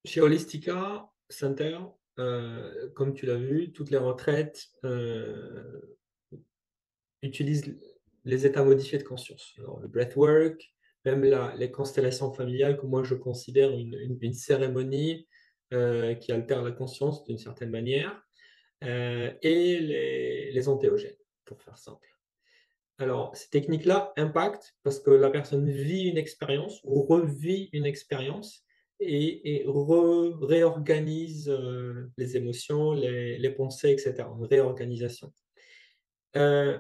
Chez Holistica Center, comme tu l'as vu, toutes les retraites, utilisent les états modifiés de conscience. Alors le breathwork, même la les constellations familiales que moi je considère une cérémonie, qui altère la conscience d'une certaine manière, et les antéogènes, pour faire simple. Alors ces techniques-là impactent parce que la personne vit une expérience ou revit une expérience et réorganise, les émotions, les pensées et cetera, une réorganisation. Heu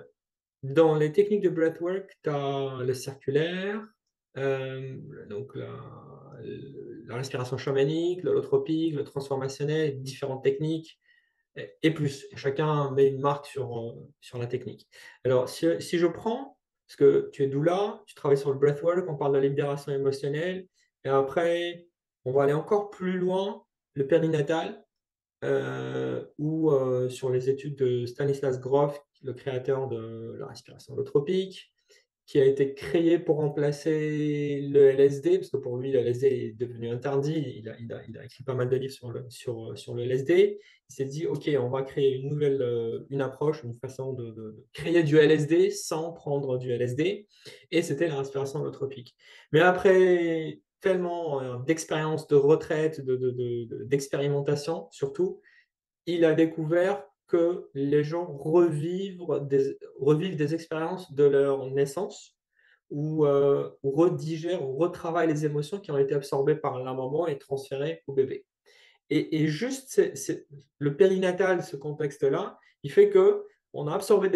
Dans les techniques de breathwork, tu as le circulaire, donc la respiration chamanique, l'holotropique, le transformationnel, différentes techniques et plus. Et chacun met une marque sur la technique. Alors si je prends parce que tu es doula, tu travailles sur le breathwork, on parle de la libération émotionnelle et après on va aller encore plus loin, le périnatal. Ou sur les études de Stanislas Grof, le créateur de la respiration holotropique, qui a été créé pour remplacer le LSD, parce que pour lui, le LSD est devenu interdit. Il a écrit pas mal de livres sur le LSD. Il s'est dit: «OK, on va créer une nouvelle, une approche, une façon de créer du LSD sans prendre du LSD» et c'était la respiration holotropique. Mais après tellement, d'expériences, de retraite, d'expérimentation surtout, il a découvert que les gens revivent des expériences de leur naissance ou redigèrent ou retravaillent les émotions qui ont été absorbées par la maman et transférées au bébé. Et juste c'est le périnatal, ce contexte-là, il fait qu'on a absorbé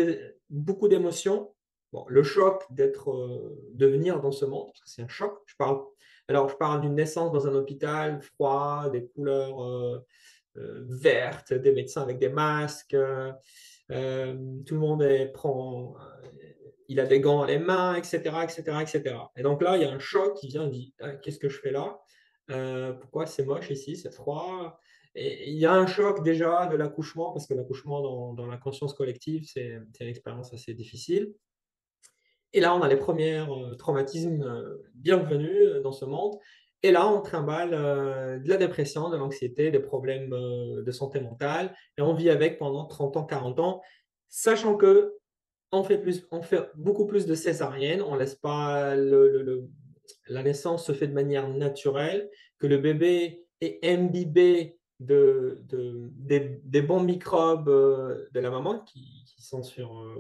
beaucoup d'émotions. Bon, le choc de venir dans ce monde, parce que c'est un choc. Je parle d'une naissance dans un hôpital froid, des couleurs, vertes, des médecins avec des masques, tout le monde il a des gants dans les mains, et cetera, et cetera, et cetera. Et donc là, il y a un choc qui vient, il dit: «Ah, qu'est-ce que je fais là? Pourquoi c'est moche ici, c'est froid?» Et il y a un choc déjà de l'accouchement, parce que l'accouchement dans la conscience collective, c'est une expérience assez difficile. Et là, on a les premiers traumatismes, bienvenus, dans ce monde. Et là, on trimballe, de la dépression, de l'anxiété, des problèmes, de santé mentale et on vit avec pendant 30 ans, 40 ans, sachant qu'on fait beaucoup plus de césariennes, on laisse pas la naissance se fait de manière naturelle, que le bébé est imbibé des bons microbes, de la maman qui sont sur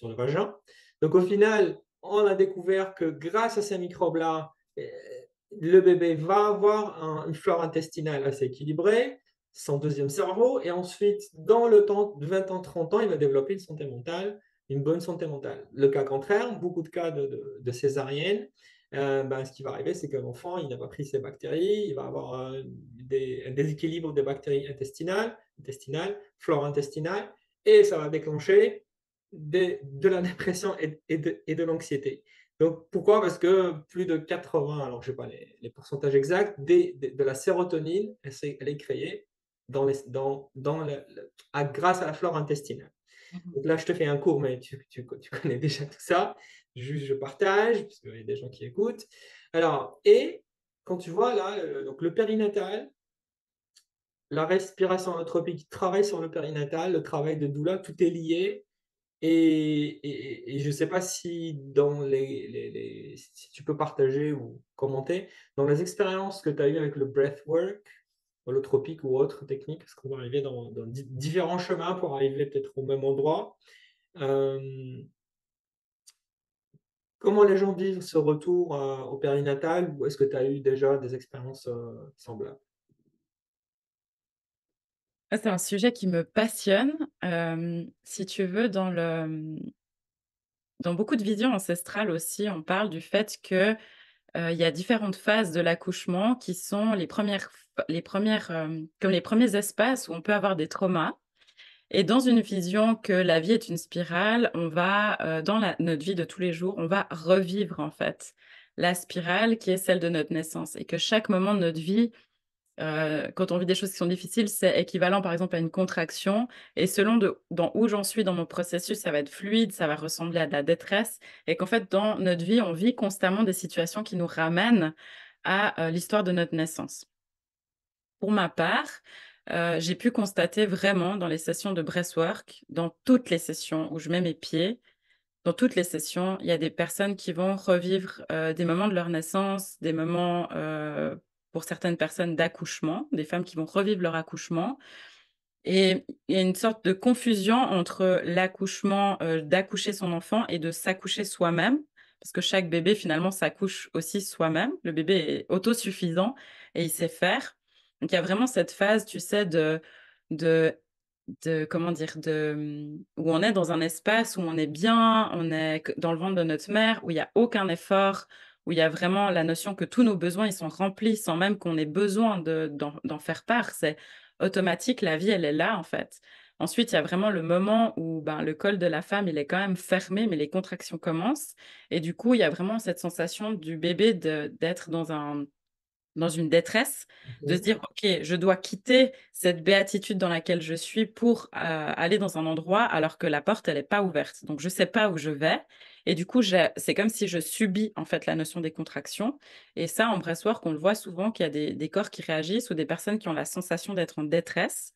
le vagin. Donc au final, on a découvert que grâce à ces microbes-là, le bébé va avoir une flore intestinale assez équilibrée, son deuxième cerveau et ensuite dans le temps de 20 ans, 30 ans, il va développer une bonne santé mentale. Le cas contraire, beaucoup de cas de césarienne, ce qui va arriver, c'est que l'enfant, il n'a pas pris ses bactéries, il va avoir un déséquilibre des bactéries intestinales, flore intestinale, et ça va déclencher de la dépression et de l'anxiété. Donc pourquoi? Parce que plus de 80, alors je n'ai pas les pourcentages exacts, de la sérotonine, elle est créée grâce à la flore intestinale. Mmh. Donc là, je te fais un cours, mais tu connais déjà tout ça. Juste, je partage, parce qu'il y a des gens qui écoutent. Alors, et quand tu vois là, donc le périnatal, la respiration holotropique travaille sur le périnatal, le travail de doula, tout est lié. Et je ne sais pas si si tu peux partager ou commenter, dans les expériences que tu as eues avec le breathwork, holotropique ou autre technique, parce qu'on va arriver dans différents chemins pour arriver peut-être au même endroit. Hem, Comment les gens vivent ce retour, au périnatal? Ou est-ce que tu as eu déjà des expériences, semblables? Ça, c'est un sujet qui me passionne. Si tu veux, dans beaucoup de visions ancestrales aussi, on parle du fait que, il y a différentes phases de l'accouchement qui sont comme les premiers espaces où on peut avoir des traumas. Et dans une vision que la vie est une spirale, on va, dans notre vie de tous les jours, on va revivre en fait la spirale qui est celle de notre naissance et que chaque moment de notre vie, quand on vit des choses qui sont difficiles, c'est équivalent par exemple à une contraction et selon dans où j'en suis dans mon processus, ça va être fluide, ça va ressembler à de la détresse et qu'en fait dans notre vie, on vit constamment des situations qui nous ramènent à, l'histoire de notre naissance. pour ma part, j'ai pu constater vraiment dans les sessions de breathwork, dans toutes les sessions où je mets mes pieds, dans toutes les sessions, il y a des personnes qui vont revivre, des moments de leur naissance, des moments, pour certaines personnes d'accouchement, des femmes qui vont revivre leur accouchement et il y a une sorte de confusion entre l'accouchement, d'accoucher son enfant et de s'accoucher soi-même. Parce que chaque bébé finalement s'accouche aussi soi-même. Le bébé est autosuffisant et il sait faire. Donc il y a vraiment cette phase, tu sais, de comment dire? Où on est dans un espace où on est bien, on est que dans le ventre de notre mère, où il y a aucun effort, où il y a vraiment la notion que tous nos besoins, ils sont remplis sans même qu'on ait besoin d'en faire part. C'est automatique, la vie, elle est là, en fait. Ensuite, il y a vraiment le moment où, ben, le col de la femme, il est quand même fermé, mais les contractions commencent et du coup, il y a vraiment cette sensation du bébé d'être dans une détresse, de se Mmh. dire: «OK, je dois quitter cette béatitude dans laquelle je suis pour, aller dans un endroit alors que la porte, elle est pas ouverte. Donc je sais pas où je vais» et du coup, c'est comme si je subis, en fait, la notion des contractions et ça, en breathwork, on le voit souvent qu'il y a des corps qui réagissent ou des personnes qui ont la sensation d'être en détresse,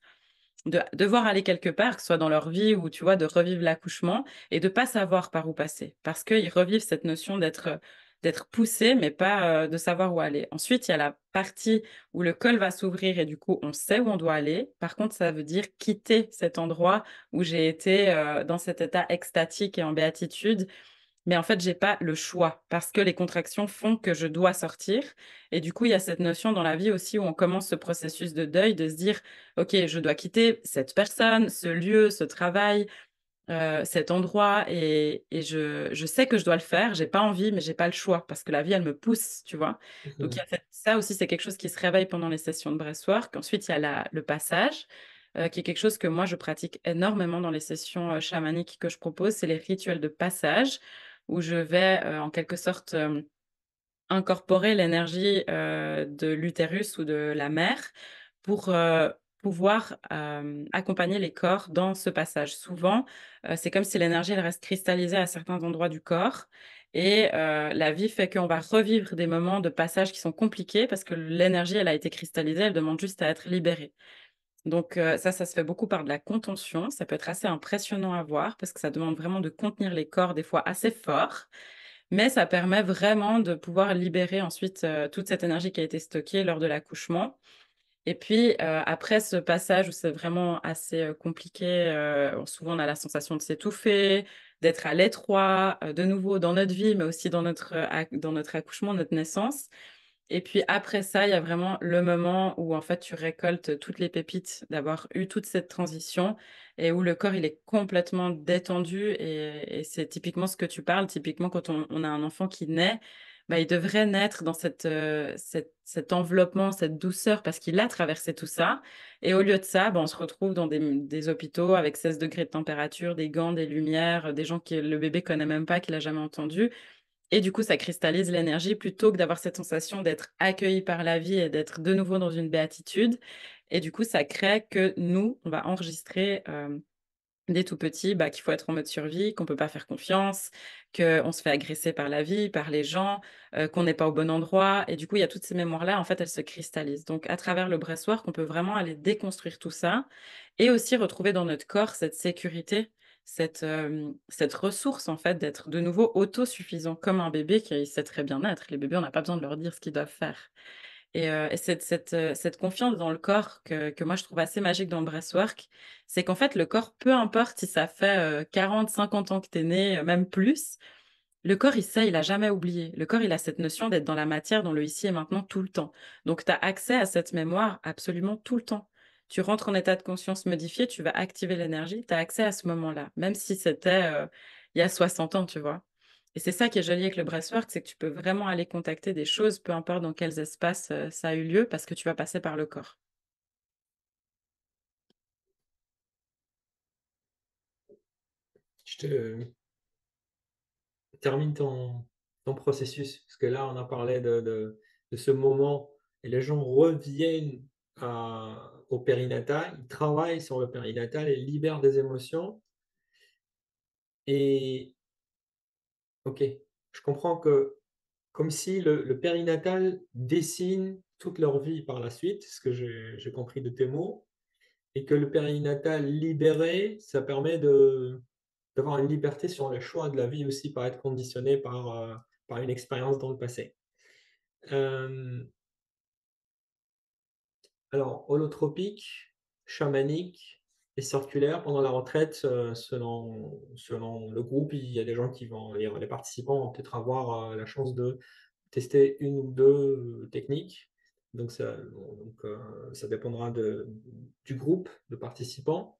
de devoir aller quelque part, que ce soit dans leur vie ou tu vois, de revivre l'accouchement et de pas savoir par où passer. Parce qu'ils revivent cette notion d'être poussés, mais pas, de savoir où aller. Ensuite, il y a la partie où le col va s'ouvrir et du coup, on sait où on doit aller. Par contre, ça veut dire quitter cet endroit où j'ai été, dans cet état extatique et en béatitude mais en fait, j'ai pas le choix parce que les contractions font que je dois sortir et du coup, il y a cette notion dans la vie aussi où on commence ce processus de deuil, de se dire: «OK, je dois quitter cette personne, ce lieu, ce travail, cet endroit et je sais que je dois le faire. J'ai pas envie, mais j'ai pas le choix parce que la vie, elle me pousse», tu vois? Donc il y Mmh. a ça aussi, c'est quelque chose qui se réveille pendant les sessions de breathwork. Ensuite, il y a le passage, qui est quelque chose que moi, je pratique énormément dans les sessions, chamaniques que je propose. C'est les rituels de passage où je vais, en quelque sorte, incorporer l'énergie, de l'utérus ou de la mère pour, pouvoir, accompagner les corps dans ce passage. Souvent, c'est comme si l'énergie, elle reste cristallisée à certains endroits du corps et la vie fait qu'on va revivre des moments de passage qui sont compliqués parce que l'énergie, elle a été cristallisée, elle demande juste à être libérée. Donc ça se fait beaucoup par de la contention. Ça peut être assez impressionnant à voir parce que ça demande vraiment de contenir les corps des fois assez fort mais ça permet vraiment de pouvoir libérer ensuite, toute cette énergie qui a été stockée lors de l'accouchement et puis, après ce passage où c'est vraiment assez, compliqué, souvent on a la sensation de s'étouffer, d'être à l'étroit, de nouveau dans notre vie, mais aussi dans notre accouchement, notre naissance et puis après ça, il y a vraiment le moment où en fait tu récoltes toutes les pépites d'avoir eu toute cette transition et où le corps il est complètement détendu et c'est typiquement ce que tu parles. Typiquement quand on a un enfant qui naît, bah, il devrait naître dans cet enveloppement, cette douceur parce qu'il a traversé tout ça et au lieu de ça, bah, on se retrouve dans des hôpitaux avec 16 degrés de température, des gants, des lumières, des gens que le bébé connaît même pas, qu'il a jamais entendu et du coup, ça cristallise l'énergie plutôt que d'avoir cette sensation d'être accueilli par la vie et d'être de nouveau dans une béatitude. Et du coup, ça crée que nous, on va enregistrer, dès tout petit, bah, qu'il faut être en mode survie, qu'on peut pas faire confiance, qu'on se fait agresser par la vie, par les gens, qu'on n'est pas au bon endroit. Et du coup, il y a toutes ces mémoires-là, en fait, elles se cristallisent. Donc, à travers le breathwork, on peut vraiment aller déconstruire tout ça et aussi retrouver dans notre corps cette sécurité, cette ressource, en fait, d'être de nouveau autosuffisant comme un bébé qui sait très bien être. Les bébés, on n'a pas besoin de leur dire ce qu'ils doivent faire. Et cette confiance dans le corps que moi je trouve assez magique dans le breathwork, c'est qu'en fait le corps, peu importe si ça fait, 40-50 ans que tu es né, même plus, le corps il sait, il a jamais oublié. Le corps, il a cette notion d'être dans la matière, dans le ici et maintenant tout le temps. Donc tu as accès à cette mémoire absolument tout le temps. Tu rentres en état de conscience modifié, tu vas activer l'énergie, tu as accès à ce moment-là, même si c'était, il y a 60 ans, tu vois? Et c'est ça qui est joli avec le breathwork, c'est que tu peux vraiment aller contacter des choses, peu importe dans quels espaces, ça a eu lieu, parce que tu vas passer par le corps. Je te termine ton processus, parce que là, on a parlé de ce moment et les gens reviennent au périnatal, ils travaillent sur le périnatal et libèrent des émotions et OK, je comprends que comme si le périnatal dessine toute leur vie par la suite, ce que j'ai compris de tes mots, et que le périnatal libéré, ça permet d'avoir une liberté sur le choix de la vie aussi, pas être conditionné par une expérience dans le passé. Hem, alors holotropique, chamanique et circulaire pendant la retraite, selon le groupe, il y a des gens qui vont les participants vont peut-être avoir, la chance de tester une ou 2 techniques. Donc ça dépendra du groupe de participants.